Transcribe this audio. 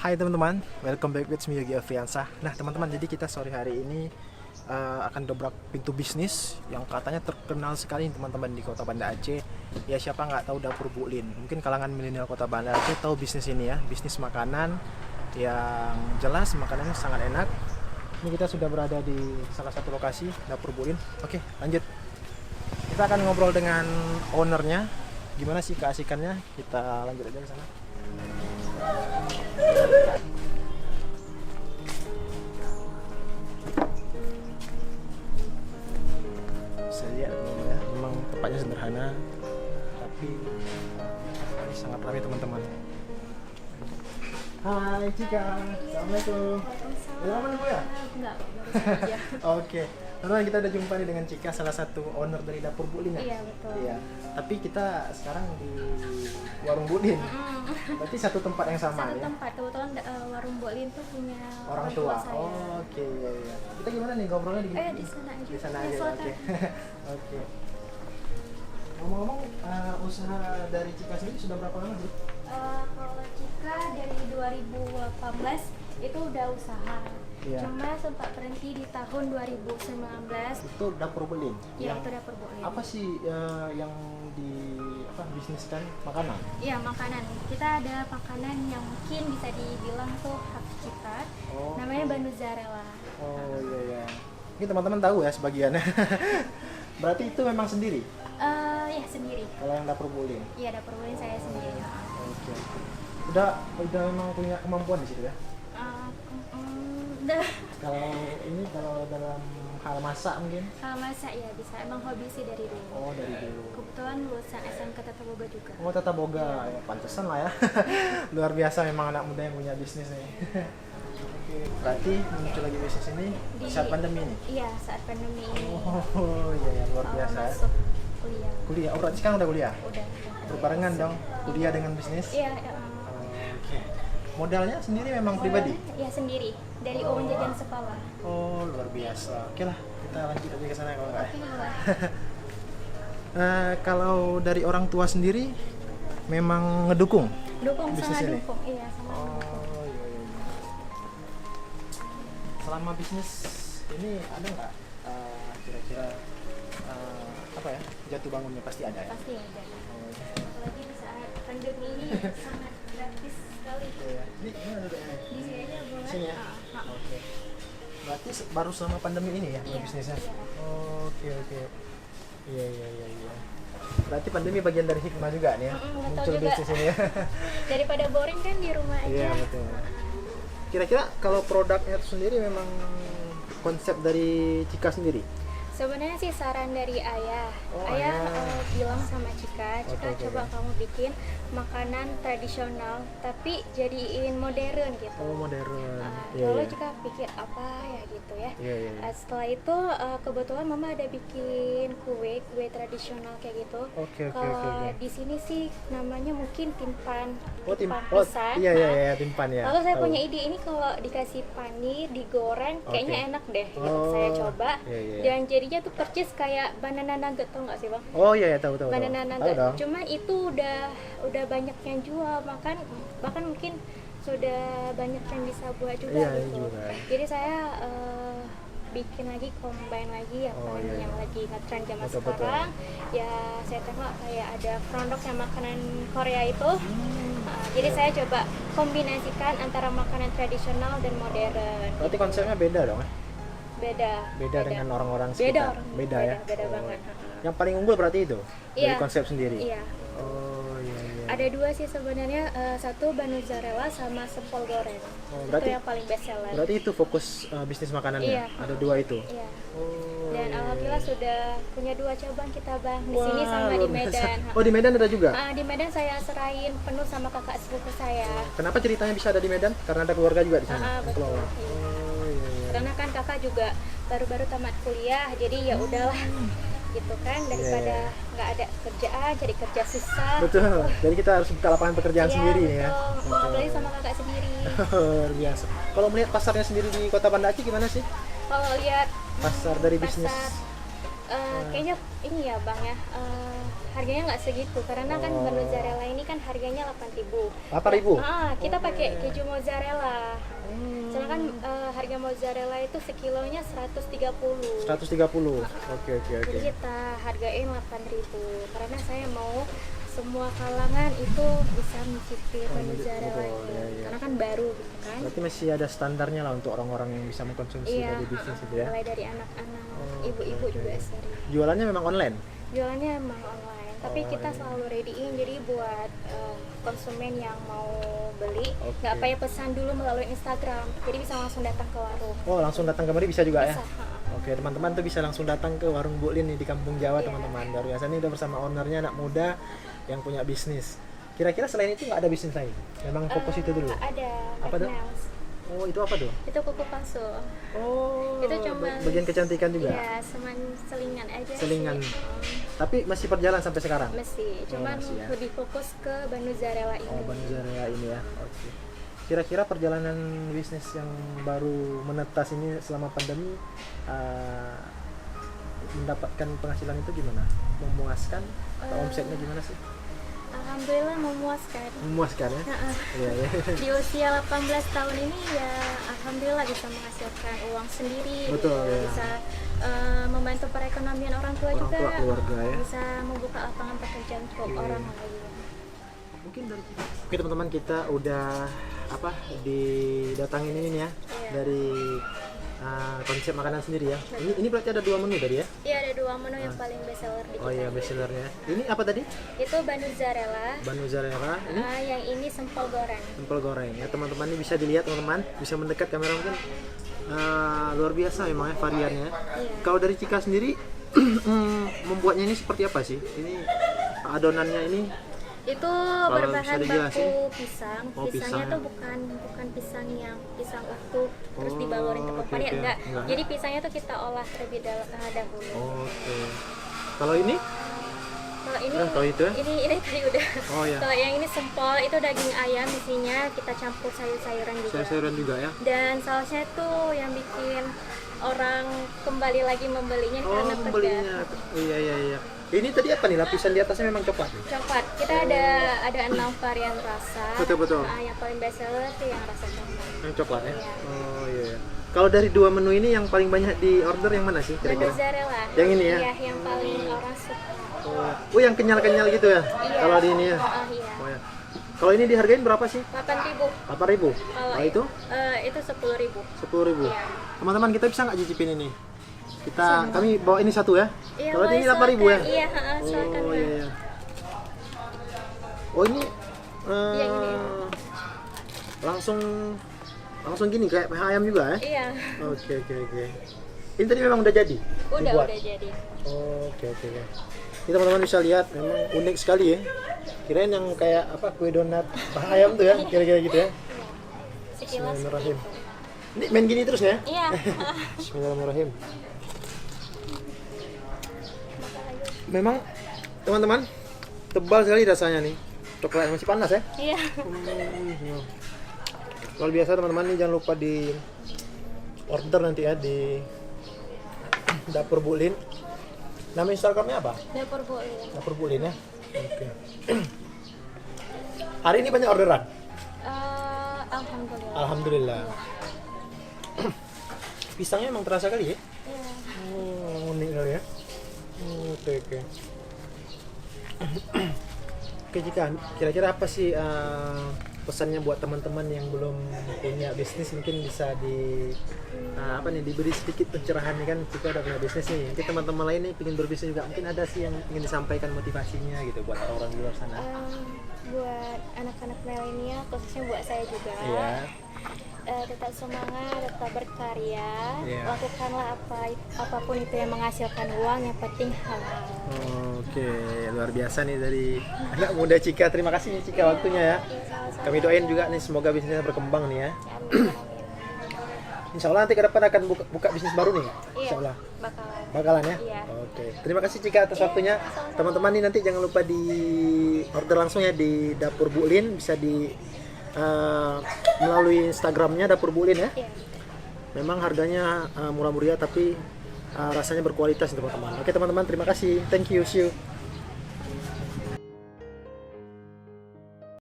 Hai teman-teman, welcome back with me Yogi Afriansah. Nah teman-teman, jadi kita sore hari ini akan dobrak pintu bisnis yang katanya terkenal sekali teman-teman di Kota Banda Aceh. Ya siapa nggak tahu dapur Bu Lin. Mungkin kalangan milenial Kota Banda Aceh tahu bisnis ini ya, bisnis makanan yang jelas makanannya sangat enak. Ini kita sudah berada di salah satu lokasi dapur Bu Lin. Oke, lanjut. Kita akan ngobrol dengan ownernya. Gimana sih keasikannya? Kita lanjut aja ke sana. Saya lihat ya, memang tempatnya sederhana, tapi ini sangat ramai teman-teman. Hai Cika, assalamualaikum. Udah lama nunggu ya? Enggak, baru aja. Oke, teman-teman, kita udah jumpa nih dengan Cika, salah satu owner dari dapur Bu Lin ya? Iya, betul. Iya. Tapi kita sekarang di warung Bu Lin. Berarti satu tempat yang sama Satu ya? tempat, kebetulan warung Bu Lin tuh punya Orang tua. saya. Oh, oke, iya, iya. Kita gimana nih ngobrolnya di Di sana aja. Di sana Ya, aja. silakan. Oke. Oke. Ngomong-ngomong, usaha dari Cika sendiri sudah berapa lama sih? Kalau Cika dari 2018 itu udah usaha. Iya. Cuma sempat berhenti di tahun 2019. Itu dapur Bu Lin. Ya, Yang itu dapur Bu Lin. apa sih yang di bisniskan makanan? Iya, makanan. Kita ada makanan yang mungkin bisa dibilang tuh khas Cika. Oh. Namanya Banuzarella. Oh iya iya. Ini teman-teman tahu ya sebagiannya. Berarti itu memang sendiri Ya sendiri. kalau yang dapur Bu Lin. Iya, dapur Bu Lin saya sendiri. Oke. Udah memang punya kemampuan di situ ya. Udah. Kalau dalam hal masak mungkin. Kalau masak ya bisa, emang hobi sih dari dulu. Oh dari dulu. Kebetulan lulusan SMK Tata Boga juga. Oh Tata Boga, ya, pantesan lah ya. Luar biasa memang anak muda yang punya bisnis nih. Oke, berarti muncul lagi bisnis ini saat pandemi ini. Iya, saat pandemi ini. Oh iya ya, luar Awal biasa. masuk kuliah. Kuliah, oh berarti sekarang udah kuliah? Udah. Berbarengan dong, kuliah dengan bisnis? Iya, Oke. Modalnya sendiri memang pribadi? Iya sendiri, dari uang jajan sekolah. Oh luar biasa. Oke lah, kita lanjut aja ke sana kalau nggak. Oke, boleh. Kalau dari orang tua sendiri memang ngedukung? Dukung, Bisnis sangat ini? dukung. Iya, sangat dukung. Oh iya iya. Selama bisnis ini ada nggak kira-kira apa ya, jatuh bangunnya pasti ada ya? Pasti ada. Oh, iya. Apalagi di saat pandemi ini sangat gratis sekali. Iya. Ini ada Di sini aja boleh. Sini ya? Ah, ah. Oke. Berarti baru selama pandemi ini ya Iya, bisnisnya? iya. Oke oke. Iya iya iya iya. Berarti pandemi bagian dari hikmah juga nih ya. Betul Muncul juga. bisnis ini ya. Daripada boring kan di rumah aja. Iya betul. Kira-kira kalau produknya itu sendiri memang konsep dari Cika sendiri? Sebenarnya sih saran dari ayah. Oh, Ayah ayah. bilang sama Cika, Oke, coba kamu bikin makanan tradisional tapi jadiin modern gitu. Oh modern. Lalu Cika pikir apa ya gitu ya. Iya iya. Setelah itu kebetulan mama ada bikin kue tradisional kayak gitu. Oke oke Kalau oke. Oke. di sini sih namanya mungkin timpan, Oh pisang. iya iya Nah, iya timpan ya. Lalu saya Tahu. punya ide ini kalau dikasih panir, digoreng, kayaknya Oke. enak deh. Gitu. Oh, Saya coba iya, iya. dan jadinya tuh percis kayak banana nugget, tau nggak sih bang? Oh iya iya tahu tahu. Banana Tahu nugget. dong. Cuma itu udah banyak yang jual, bahkan mungkin sudah banyak yang bisa buat juga Iya, gitu. juga. Jadi saya bikin lagi, combine lagi apa Oh, iya, yang iya. lagi ngetren zaman Betul, betul. sekarang. Ya saya tengok kayak ada produk yang makanan Korea itu. Jadi saya coba kombinasikan antara makanan tradisional dan modern. Berarti konsepnya beda dong ya? Beda Dengan orang-orang beda sekitar. orang Beda ya. beda Oh. banget. Yang paling unggul berarti itu dari Iya. konsep sendiri. Iya. Oh iya iya. Ada dua sih sebenarnya, satu Banuzarella sama sempol goreng. Oh, Itu berarti- yang paling best seller. Berarti itu fokus bisnis makanannya. Iya. Ada dua itu. Iya. Oh. Dan iya, alhamdulillah iya. sudah punya dua cabang kita bang di Wah, sini sama di luar biasa. Medan. Oh di Medan ada juga. Di Medan saya serahin penuh sama kakak sepupu saya. Kenapa ceritanya bisa ada di Medan? Karena ada keluarga juga di sana. Betul. Keluarga. Iya. Oh iya iya. Karena kan kakak juga baru-baru tamat kuliah, jadi ya udahlah gitu kan, daripada nggak ada kerjaan jadi kerja susah. Betul. Jadi kita harus buka lapangan pekerjaan Iya, sendiri betul. ya. Apalagi sama kakak sendiri. Luar biasa. Kalau melihat pasarnya sendiri di Kota Banda Aceh gimana sih? Kalau lihat Pasar dari bisnis. pasar Kayaknya ini ya Bang ya, harganya nggak segitu karena kan mozzarella ini kan harganya 8.000. 8.000? Kita pakai keju mozzarella. Sedangkan harga mozzarella itu sekilonya 130. 130. Oke. Jadi kita hargain 8.000 karena saya mau semua kalangan itu bisa mencicipi mozzarella betul, itu. iya. Karena kan baru gitu kan. Berarti masih ada standarnya lah untuk orang-orang yang bisa mengkonsumsi Iya, dari bisnis itu ya. mulai dari anak-anak, ibu-ibu juga sering. Jualannya memang online? Jualannya emang online, tapi kita selalu ready-in jadi buat konsumen yang mau beli nggak payah pesan dulu melalui Instagram, jadi bisa langsung datang ke warung. Oh, langsung datang kemari bisa juga ya? Bisa, Oke, teman-teman tuh bisa langsung datang ke warung Bu Lin nih di Kampung Jawa, Iya. teman-teman. Luar biasa, ini udah bersama ownernya, anak muda yang punya bisnis. Kira-kira selain itu nggak ada bisnis lain? Memang fokus itu dulu? Ada Apa tuh? nails. Oh, itu apa tuh? Itu kuku palsu. Oh, Itu cuma bagian kecantikan juga? Iya, cuman selingan aja Selingan. sih. Tapi masih berjalan sampai sekarang? Masih, cuman masih ya. lebih fokus ke mozzarella ini. Oh, Banjaraya ini ya. Oke. Kira-kira perjalanan bisnis yang baru menetas ini selama pandemi mendapatkan penghasilan itu gimana? Memuaskan? Atau omsetnya gimana sih? Alhamdulillah memuaskan. Memuaskan ya? Nah, Iya, iya. di usia 18 tahun ini ya alhamdulillah bisa menghasilkan uang sendiri, Betul, gitu. ya. Bisa membantu perekonomian orang tua Orang juga, tua, keluarga ya. bisa membuka lapangan pekerjaan untuk Oke. orang lain. Mungkin dari Oke teman-teman, kita udah didatangin ini nih ya, Iya. dari konsep makanan sendiri ya. Ini berarti ada 2 menu tadi ya? Iya, ada 2 menu yang paling best seller di Oh kita. iya, best sellernya. Ini apa tadi? Itu mozzarella, Ban mozzarella. Ini yang ini sempol goreng. empal goreng ya teman-teman, ini bisa dilihat teman-teman, bisa mendekat kamera mungkin. Luar biasa memang ya variannya. Iya. Kalau dari Cika sendiri membuatnya ini seperti apa sih? Ini adonannya ini Itu bisa berbahan dijelasin. baku pisang. Oh, Pisangnya pisang. tuh bukan pisang yang pisang utuh terus dibalurin ke oke, pepaya, oke. enggak. Enggak. Jadi pisangnya tuh kita olah terlebih dahulu. Oke. Kalau ini? Kalau ini kalau itu ya? ini tadi udah. Oh ya. Kalau yang ini sempol itu daging ayam isinya, kita campur sayur-sayuran juga. Sayur-sayuran juga ya? Dan sausnya tuh yang bikin orang kembali lagi membelinya Oh, karena pembelinya. Iya. Ini tadi apa nih? Lapisan di atasnya memang coklat nih? coklat. Kita ada 6 varian rasa. Betul. Yang paling best seller tuh yang rasa coklat. Yang coklat ya? Iya. Oh iya. Kalau dari 2 menu ini yang paling banyak di order yang mana sih kira-kira? Mozzarella. Yang ini ya? Iya, yang paling orang suka. Oh, yang kenyal-kenyal gitu ya? Iya. Kalau di ini ya? Iya. Oh ya. Kalau ini dihargain berapa sih? 8.000. 8.000. Kalau Kalau itu itu 10.000. 10.000. Iya. Teman-teman, kita bisa nggak cicipin ini? Kami bawa ini satu ya? Iya, Kalau boleh, ini 8.000 ya? silakan. Iya, silakan. Oh iya. Oh ini Yang ini. langsung gini kayak paha ayam juga ya? Iya. Oke. Ini tadi memang udah jadi? Dibuat? Udah jadi. Oke. Ini teman-teman bisa lihat, memang unik sekali ya. Kirain yang kayak apa, kue donat paha ayam tuh ya, kira-kira gitu ya. Sekilas Bismillahirrahmanirrahim. seperti itu. Ini main gini terus ya? Iya. Bismillahirrahmanirrahim. Memang teman-teman tebal sekali rasanya nih. Coklat masih panas ya? Iya. Luar biasa teman-teman, nih jangan lupa di order nanti ya di Dapur Bu Lin. Nama Instagramnya apa? Dapur boleh. Dapur Bu Lin ya. Oke. Hari ini banyak orderan. Alhamdulillah. Alhamdulillah. Pisangnya emang terasa kali ya? Iya. Oh, unik kali ya. Oke. Oke Cika, kira-kira apa sih pesannya buat teman-teman yang belum punya bisnis, mungkin bisa diberi sedikit pencerahan nih, kan Cika udah punya bisnis nih, mungkin teman-teman lain nih ingin berbisnis juga, mungkin ada sih yang ingin disampaikan motivasinya gitu buat orang di luar sana. Buat anak-anak milenial, khususnya buat saya juga. Iya. Tetap semangat, tetap berkarya, Iya. lakukanlah apapun itu yang menghasilkan uang, yang penting halal. Oke, luar biasa nih dari anak muda Cika. Terima kasih nih Cika waktunya ya. Kami doain juga nih semoga bisnisnya berkembang nih ya. Amin. Insya Allah nanti ke depan akan buka bisnis baru nih. Iya, Insya Allah. bakalan. Bakalan ya? Iya. Oke. Terima kasih Cika atas waktunya. Teman-teman nih nanti jangan lupa di order langsung ya di Dapur Bu Lin, bisa melalui Instagramnya Dapur Bu Lin ya. Iya. Memang harganya murah meriah tapi rasanya berkualitas teman-teman. Oke teman-teman, terima kasih, thank you, see you.